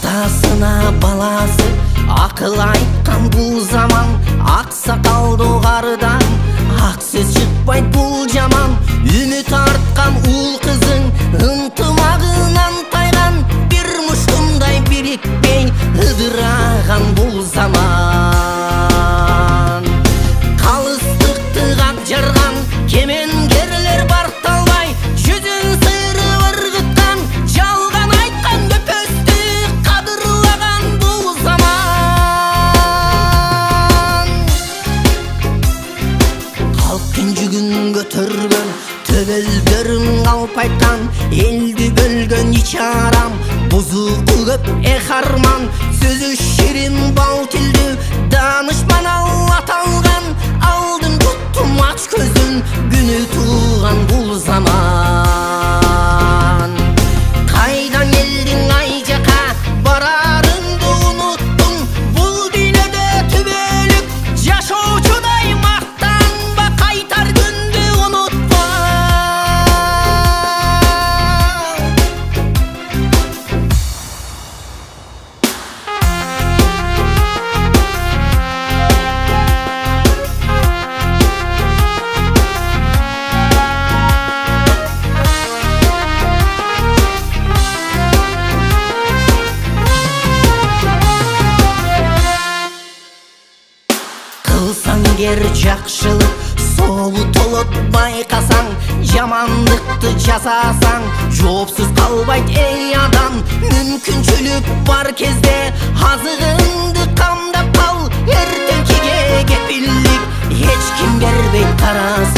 Атасына баласы акыл айткан бул заман. Ак сакалды карыдан ак сөз чыкпайт бул жаман. Үмүт арткан ул кызың ынтымагынан тайган. Бир мушкундай бирикпей ыдыраган бул заман. Калыстыкты как жарган кемеңгерлер барталбай, жүзүн сырып ыргыткан жалган айткан көпөстү кадырлаган бул заман. Калк күнжүгүн көтөргөн төбөлдөрүн калпайткан, элди бөлгөн ич арам бузуку көп арман. Сөзү ширин бал тилдүү данышман Алла аталган. Алдын туттум ач көзүн күнү тууган бул заман. Кайдан элдиң ай жака барарыңды унуттуң. Бул дүйнөдө түбөлүк жашоочудай мактанба, кайтар күндү унутпа. Кылсаң эгер жакшылык соолу толот байкасаң, жамандыкты жасасаң жоопсуз калбайт эй адам. Мүмкүнчүлүк бар кезде азыгыңды камдап кал. Эртеңкиге кепилдик эч ким бербейт карасаң.